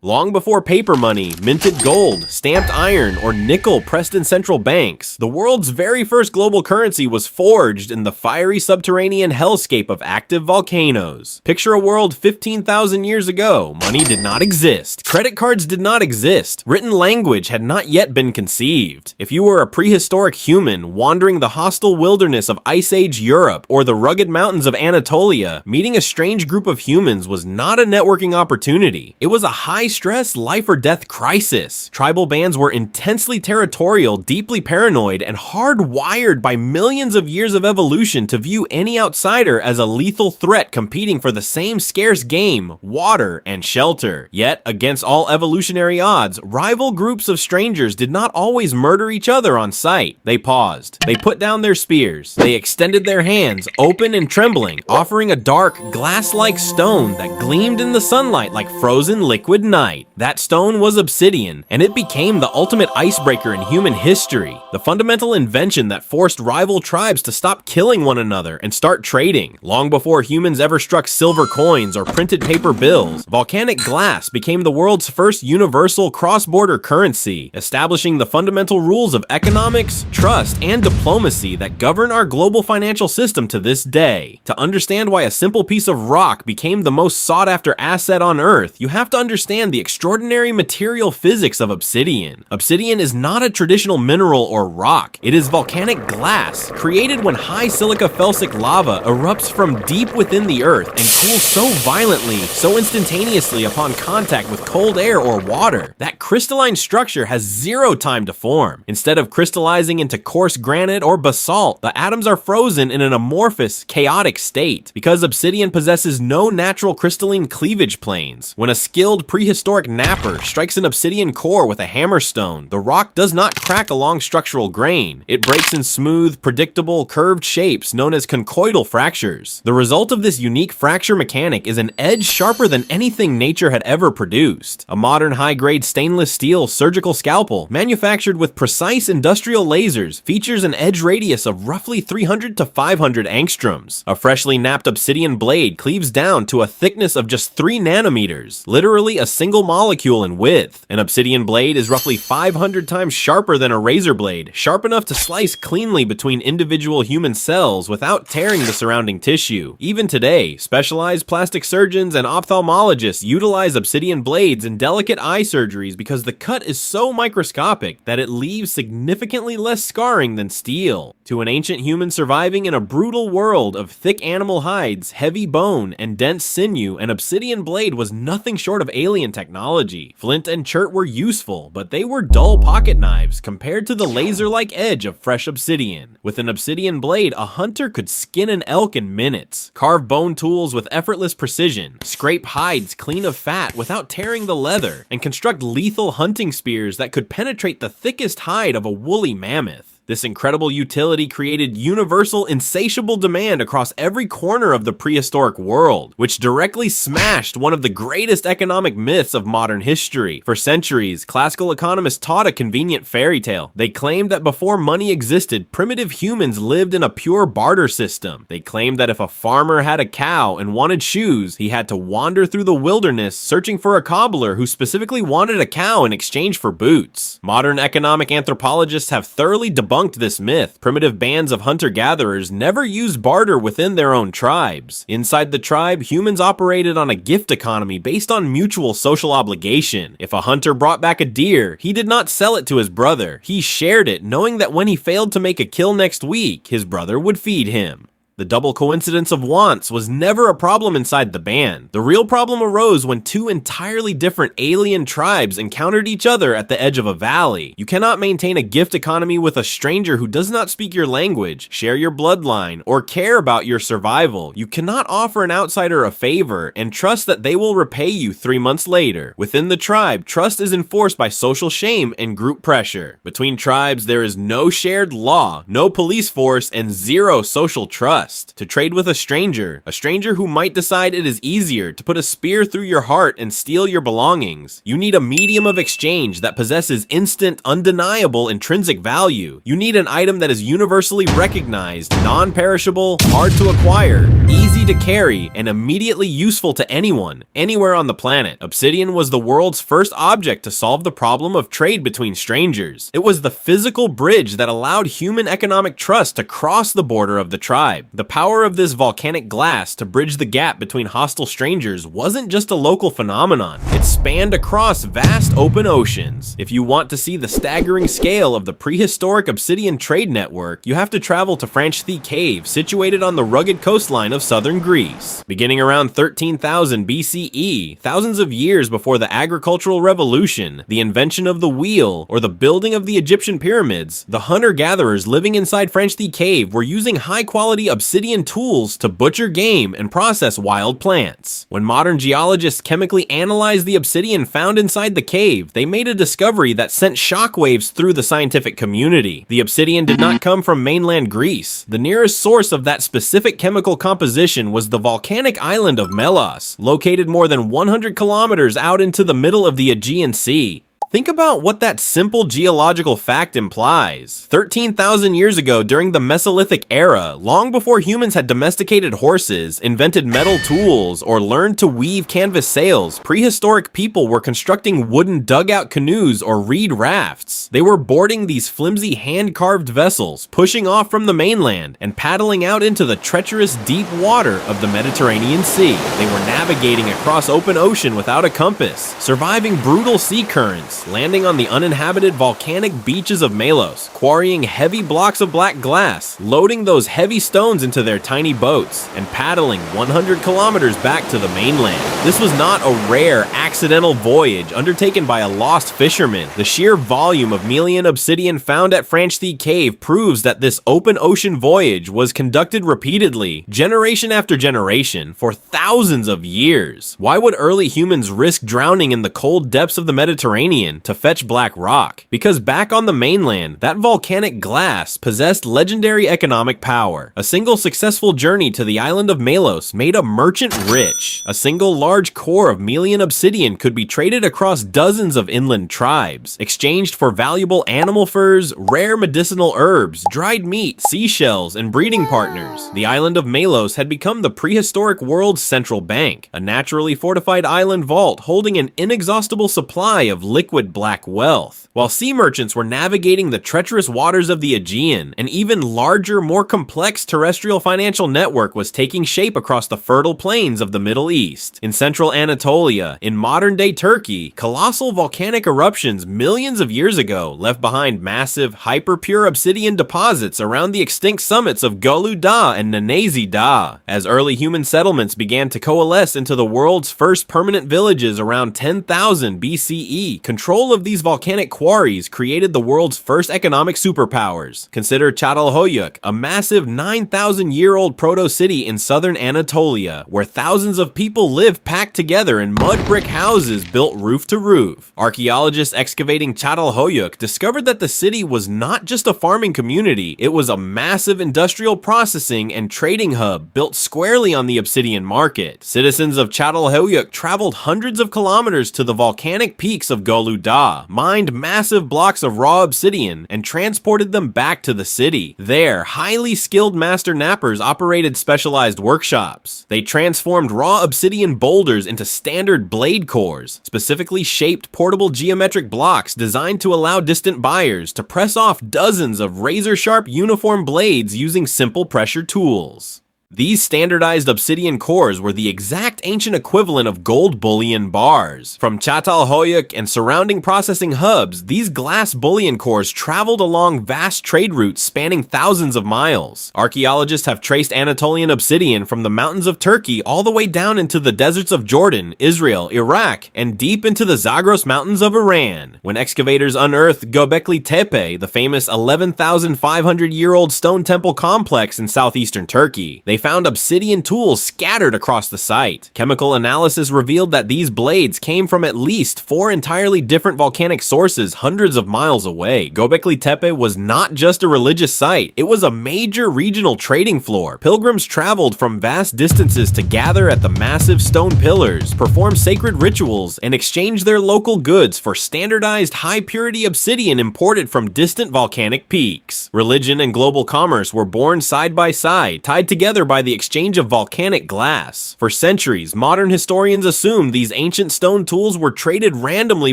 Long before paper money, minted gold, stamped iron, or nickel pressed in central banks, the world's very first global currency was forged in the fiery subterranean hellscape of active volcanoes. Picture a world 15,000 years ago. Money did not exist. Credit cards did not exist. Written language had not yet been conceived. If you were a prehistoric human wandering the hostile wilderness of Ice Age Europe or the rugged mountains of Anatolia, meeting a strange group of humans was not a networking opportunity. It was a high-stress, life-or-death crisis. Tribal bands were intensely territorial, deeply paranoid, and hardwired by millions of years of evolution to view any outsider as a lethal threat competing for the same scarce game, water, and shelter. Yet, against all evolutionary odds, rival groups of strangers did not always murder each other on sight. They paused. They put down their spears. They extended their hands, open and trembling, offering a dark, glass-like stone that gleamed in the sunlight like frozen liquid night. That stone was obsidian, and it became the ultimate icebreaker in human history. The fundamental invention that forced rival tribes to stop killing one another and start trading. Long before humans ever struck silver coins or printed paper bills, volcanic glass became the world's first universal cross-border currency, establishing the fundamental rules of economics, trust, and diplomacy that govern our global financial system to this day. To understand why a simple piece of rock became the most sought-after asset on Earth, you have to understand the extraordinary material physics of obsidian. Obsidian is not a traditional mineral or rock. It is volcanic glass, created when high silica felsic lava erupts from deep within the Earth and cools so violently, so instantaneously upon contact with cold air or water. That crystalline structure has zero time to form. Instead of crystallizing into coarse granite or basalt, the atoms are frozen in an amorphous, chaotic state. Because obsidian possesses no natural crystalline cleavage planes, when a skilled prehistoric napper strikes an obsidian core with a hammerstone, the rock does not crack along structural grain. It breaks in smooth, predictable, curved shapes known as conchoidal fractures. The result of this unique fracture mechanic is an edge sharper than anything nature had ever produced. A modern high-grade stainless steel surgical scalpel, manufactured with precise industrial lasers, features an edge radius of roughly 300 to 500 angstroms. A freshly napped obsidian blade cleaves down to a thickness of just 3 nanometers, literally a single molecule in width. An obsidian blade is roughly 500 times sharper than a razor blade, sharp enough to slice cleanly between individual human cells without tearing the surrounding tissue. Even today, specialized plastic surgeons and ophthalmologists utilize obsidian blades in delicate eye surgeries because the cut is so microscopic that it leaves significantly less scarring than steel. To an ancient human surviving in a brutal world of thick animal hides, heavy bone, and dense sinew, an obsidian blade was nothing short of alien technology. Flint and chert were useful, but they were dull pocket knives compared to the laser-like edge of fresh obsidian. With an obsidian blade, a hunter could skin an elk in minutes, carve bone tools with effortless precision, scrape hides clean of fat without tearing the leather, and construct lethal hunting spears that could penetrate the thickest hide of a woolly mammoth. This incredible utility created universal, insatiable demand across every corner of the prehistoric world, which directly smashed one of the greatest economic myths of modern history. For centuries, classical economists taught a convenient fairy tale. They claimed that before money existed, primitive humans lived in a pure barter system. They claimed that if a farmer had a cow and wanted shoes, he had to wander through the wilderness searching for a cobbler who specifically wanted a cow in exchange for boots. Modern economic anthropologists have thoroughly debunked this myth. Primitive bands of hunter-gatherers never used barter within their own tribes. Inside the tribe, humans operated on a gift economy based on mutual social obligation. If a hunter brought back a deer, he did not sell it to his brother. He shared it, knowing that when he failed to make a kill next week, his brother would feed him. The double coincidence of wants was never a problem inside the band. The real problem arose when two entirely different alien tribes encountered each other at the edge of a valley. You cannot maintain a gift economy with a stranger who does not speak your language, share your bloodline, or care about your survival. You cannot offer an outsider a favor and trust that they will repay you 3 months later. Within the tribe, trust is enforced by social shame and group pressure. Between tribes, there is no shared law, no police force, and zero social trust. trust. To trade with a stranger who might decide it is easier to put a spear through your heart and steal your belongings, you need a medium of exchange that possesses instant, undeniable intrinsic value. You need an item that is universally recognized, non-perishable, hard to acquire, easy to carry, and immediately useful to anyone, anywhere on the planet. Obsidian was the world's first object to solve the problem of trade between strangers. It was the physical bridge that allowed human economic trust to cross the border of the tribe. The power of this volcanic glass to bridge the gap between hostile strangers wasn't just a local phenomenon. It spanned across vast open oceans. If you want to see the staggering scale of the prehistoric Obsidian trade network, you have to travel to Franchthi Cave, situated on the rugged coastline of southern Greece. Beginning around 13,000 BCE, thousands of years before the agricultural revolution, the invention of the wheel, or the building of the Egyptian pyramids, the hunter-gatherers living inside Franchthi Cave were using high-quality obsidian tools to butcher game and process wild plants. When modern geologists chemically analyzed the obsidian found inside the cave, they made a discovery that sent shockwaves through the scientific community. The obsidian did not come from mainland Greece. The nearest source of that specific chemical composition was the volcanic island of Melos, located more than 100 kilometers out into the middle of the Aegean Sea. Think about what that simple geological fact implies. 13,000 years ago, during the Mesolithic era, long before humans had domesticated horses, invented metal tools, or learned to weave canvas sails, prehistoric people were constructing wooden dugout canoes or reed rafts. They were boarding these flimsy hand-carved vessels, pushing off from the mainland, and paddling out into the treacherous deep water of the Mediterranean Sea. They were navigating across open ocean without a compass, surviving brutal sea currents, landing on the uninhabited volcanic beaches of Melos, quarrying heavy blocks of black glass, loading those heavy stones into their tiny boats, and paddling 100 kilometers back to the mainland. This was not a rare, accidental voyage undertaken by a lost fisherman. The sheer volume of Melian obsidian found at Franchthi Cave proves that this open ocean voyage was conducted repeatedly, generation after generation, for thousands of years. Why would early humans risk drowning in the cold depths of the Mediterranean to fetch black rock? Because back on the mainland, that volcanic glass possessed legendary economic power. A single successful journey to the island of Melos made a merchant rich. A single large core of Melian obsidian could be traded across dozens of inland tribes, exchanged for valuable animal furs, rare medicinal herbs, dried meat, seashells, and breeding partners. The island of Melos had become the prehistoric world's central bank, a naturally fortified island vault holding an inexhaustible supply of liquid black wealth. While sea merchants were navigating the treacherous waters of the Aegean, an even larger, more complex terrestrial financial network was taking shape across the fertile plains of the Middle East. In central Anatolia, in modern-day Turkey, colossal volcanic eruptions millions of years ago left behind massive, hyper-pure obsidian deposits around the extinct summits of Golu Dağı and Nenezi Dağı. As early human settlements began to coalesce into the world's first permanent villages around 10,000 BCE, control of these volcanic quarries created the world's first economic superpowers. Consider Çatalhöyük, a massive 9,000-year-old proto-city in southern Anatolia, where thousands of people live packed together in mud brick houses built roof to roof. Archaeologists excavating Çatalhöyük discovered that the city was not just a farming community, it was a massive industrial processing and trading hub built squarely on the obsidian market. Citizens of Çatalhöyük traveled hundreds of kilometers to the volcanic peaks of Golu Dağı, mined massive blocks of raw obsidian, and transported them back to the city. There, highly skilled master knappers operated specialized workshops. They transformed raw obsidian boulders into standard blade cores, specifically shaped portable geometric blocks designed to allow distant buyers to press off dozens of razor-sharp uniform blades using simple pressure tools. These standardized obsidian cores were the exact ancient equivalent of gold bullion bars. From Çatalhöyük and surrounding processing hubs, these glass bullion cores traveled along vast trade routes spanning thousands of miles. Archaeologists have traced Anatolian obsidian from the mountains of Turkey all the way down into the deserts of Jordan, Israel, Iraq, and deep into the Zagros Mountains of Iran. When excavators unearthed Göbekli Tepe, the famous 11,500-year-old stone temple complex in southeastern Turkey, they found obsidian tools scattered across the site. Chemical analysis revealed that these blades came from at least 4 entirely different volcanic sources hundreds of miles away. Göbekli Tepe was not just a religious site, it was a major regional trading floor. Pilgrims traveled from vast distances to gather at the massive stone pillars, perform sacred rituals, and exchange their local goods for standardized high-purity obsidian imported from distant volcanic peaks. Religion and global commerce were born side by side, tied together by the exchange of volcanic glass. For centuries, modern historians assumed these ancient stone tools were traded randomly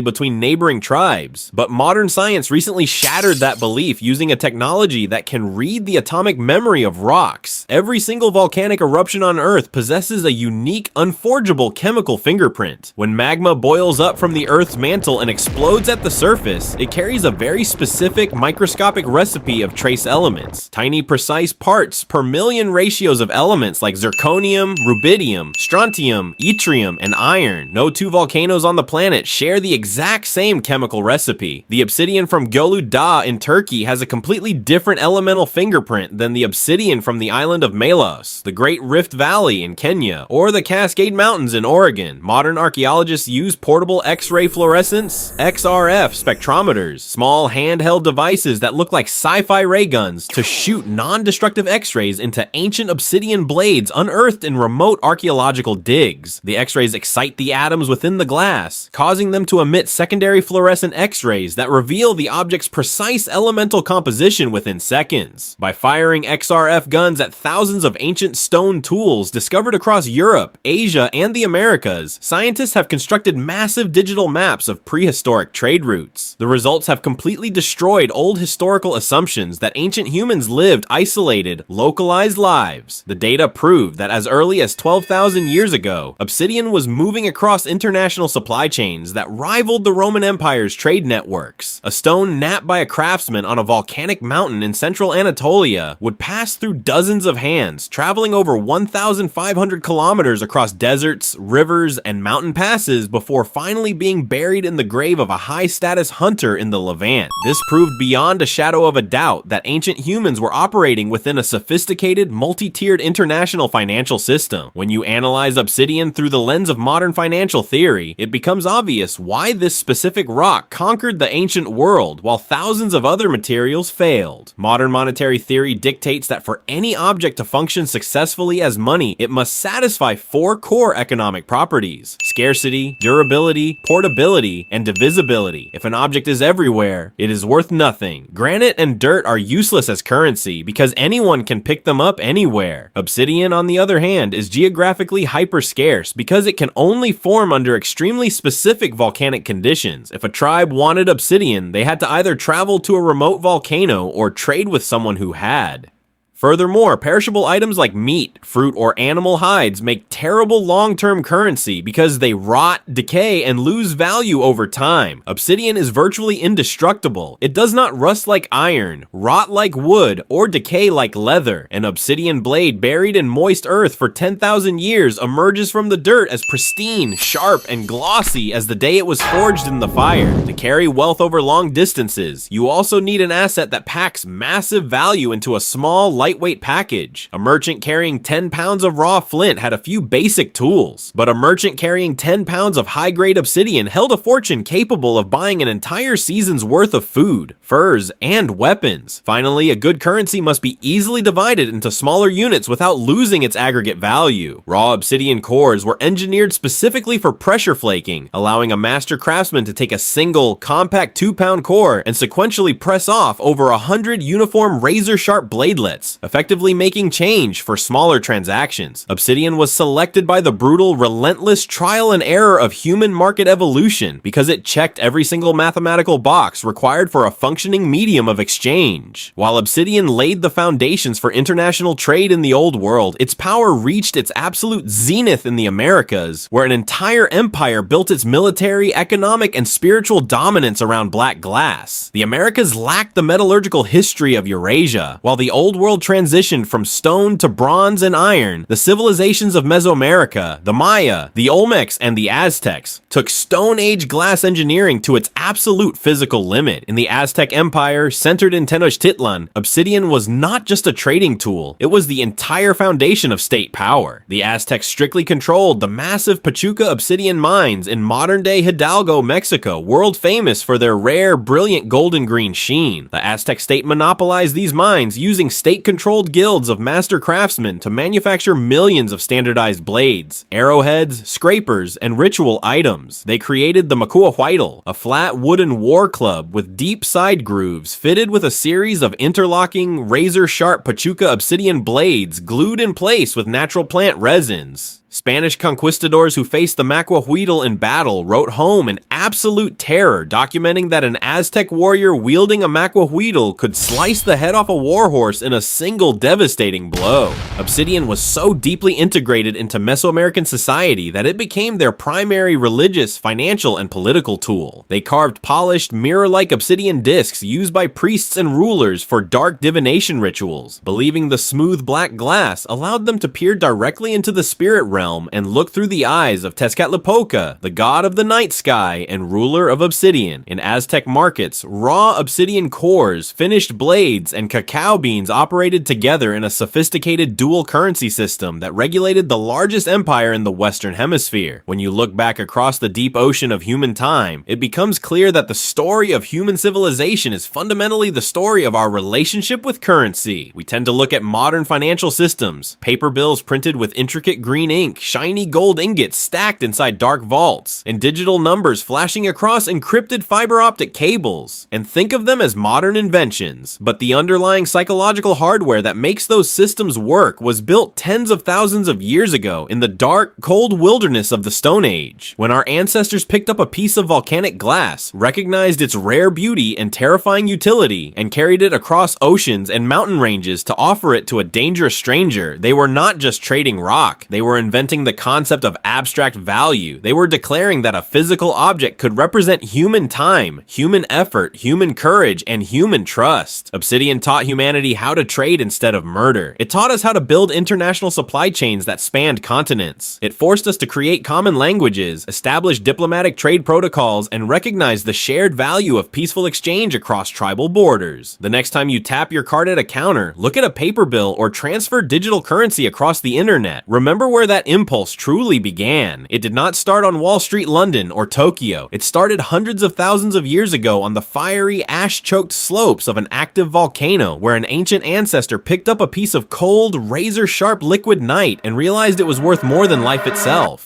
between neighboring tribes. But modern science recently shattered that belief using a technology that can read the atomic memory of rocks. Every single volcanic eruption on Earth possesses a unique, unforgeable chemical fingerprint. When magma boils up from the Earth's mantle and explodes at the surface, it carries a very specific microscopic recipe of trace elements. Tiny, precise parts per million ratios of elements like zirconium, rubidium, strontium, yttrium, and iron. No two volcanoes on the planet share the exact same chemical recipe. The obsidian from Gölü Dağı in Turkey has a completely different elemental fingerprint than the obsidian from the island of Melos, the Great Rift Valley in Kenya, or the Cascade Mountains in Oregon. Modern archaeologists use portable X-ray fluorescence, XRF spectrometers, small handheld devices that look like sci-fi ray guns to shoot non-destructive X-rays into ancient obsidian blades unearthed in remote archaeological digs. The X-rays excite the atoms within the glass, causing them to emit secondary fluorescent X-rays that reveal the object's precise elemental composition within seconds. By firing XRF guns at thousands of ancient stone tools discovered across Europe, Asia, and the Americas, scientists have constructed massive digital maps of prehistoric trade routes. The results have completely destroyed old historical assumptions that ancient humans lived isolated, localized lives. The data proved that as early as 12,000 years ago, obsidian was moving across international supply chains that rivaled the Roman Empire's trade networks. A stone knapped by a craftsman on a volcanic mountain in central Anatolia would pass through dozens of hands, traveling over 1,500 kilometers across deserts, rivers, and mountain passes before finally being buried in the grave of a high-status hunter in the Levant. This proved beyond a shadow of a doubt that ancient humans were operating within a sophisticated, multi-tiered international financial system. When you analyze obsidian through the lens of modern financial theory, it becomes obvious why this specific rock conquered the ancient world while thousands of other materials failed. Modern monetary theory dictates that for any object to function successfully as money, it must satisfy 4 core economic properties: scarcity, durability, portability, and divisibility. If an object is everywhere, it is worth nothing. Granite and dirt are useless as currency because anyone can pick them up anywhere. Obsidian, on the other hand, is geographically hyper-scarce because it can only form under extremely specific volcanic conditions. If a tribe wanted obsidian, they had to either travel to a remote volcano or trade with someone who had. Furthermore, perishable items like meat, fruit, or animal hides make terrible long-term currency because they rot, decay, and lose value over time. Obsidian is virtually indestructible. It does not rust like iron, rot like wood, or decay like leather. An obsidian blade buried in moist earth for 10,000 years emerges from the dirt as pristine, sharp, and glossy as the day it was forged in the fire. To carry wealth over long distances, you also need an asset that packs massive value into a small, lightweight package. A merchant carrying 10 pounds of raw flint had a few basic tools, but a merchant carrying 10 pounds of high-grade obsidian held a fortune capable of buying an entire season's worth of food, furs, and weapons. Finally, a good currency must be easily divided into smaller units without losing its aggregate value. Raw obsidian cores were engineered specifically for pressure flaking, allowing a master craftsman to take a single, compact 2-pound core and sequentially press off over 100 uniform razor-sharp bladelets, effectively making change for smaller transactions. Obsidian was selected by the brutal, relentless trial and error of human market evolution because it checked every single mathematical box required for a functioning medium of exchange. While obsidian laid the foundations for international trade in the old world, its power reached its absolute zenith in the Americas, where an entire empire built its military, economic, and spiritual dominance around black glass. The Americas lacked the metallurgical history of Eurasia, while the old world transitioned from stone to bronze and iron, the civilizations of Mesoamerica, the Maya, the Olmecs, and the Aztecs took Stone Age glass engineering to its absolute physical limit. In the Aztec Empire, centered in Tenochtitlan, obsidian was not just a trading tool, it was the entire foundation of state power. The Aztecs strictly controlled the massive Pachuca obsidian mines in modern-day Hidalgo, Mexico, world famous for their rare, brilliant golden green sheen. The Aztec state monopolized these mines using state-controlled guilds of master craftsmen to manufacture millions of standardized blades, arrowheads, scrapers, and ritual items. They created the Macuahuitl, a flat wooden war club with deep side grooves fitted with a series of interlocking, razor-sharp Pachuca obsidian blades glued in place with natural plant resins. Spanish conquistadors who faced the Macuahuitl in battle wrote home in absolute terror, documenting that an Aztec warrior wielding a Macuahuitl could slice the head off a warhorse in a single devastating blow. Obsidian was so deeply integrated into Mesoamerican society that it became their primary religious, financial, and political tool. They carved polished, mirror-like obsidian discs used by priests and rulers for dark divination rituals, believing the smooth black glass allowed them to peer directly into the spirit realm and look through the eyes of Tezcatlipoca, the god of the night sky and ruler of obsidian. In Aztec markets, raw obsidian cores, finished blades, and cacao beans operated together in a sophisticated dual currency system that regulated the largest empire in the Western Hemisphere. When you look back across the deep ocean of human time, it becomes clear that the story of human civilization is fundamentally the story of our relationship with currency. We tend to look at modern financial systems, paper bills printed with intricate green ink, shiny gold ingots stacked inside dark vaults, and digital numbers flashing across encrypted fiber optic cables, and think of them as modern inventions. But the underlying psychological hardware that makes those systems work was built tens of thousands of years ago in the dark, cold wilderness of the Stone Age, when our ancestors picked up a piece of volcanic glass, recognized its rare beauty and terrifying utility, and carried it across oceans and mountain ranges to offer it to a dangerous stranger. They were not just trading rock, they were inventing the concept of abstract value. They were declaring that a physical object could represent human time, human effort, human courage, and human trust. Obsidian taught humanity how to trade instead of murder. It taught us how to build international supply chains that spanned continents. It forced us to create common languages, establish diplomatic trade protocols, and recognize the shared value of peaceful exchange across tribal borders. The next time you tap your card at a counter, look at a paper bill, or transfer digital currency across the internet, remember where that impulse truly began. It did not start on Wall Street, London, or Tokyo. It started hundreds of thousands of years ago on the fiery, ash-choked slopes of an active volcano, where an ancient ancestor picked up a piece of cold, razor-sharp liquid night and realized it was worth more than life itself.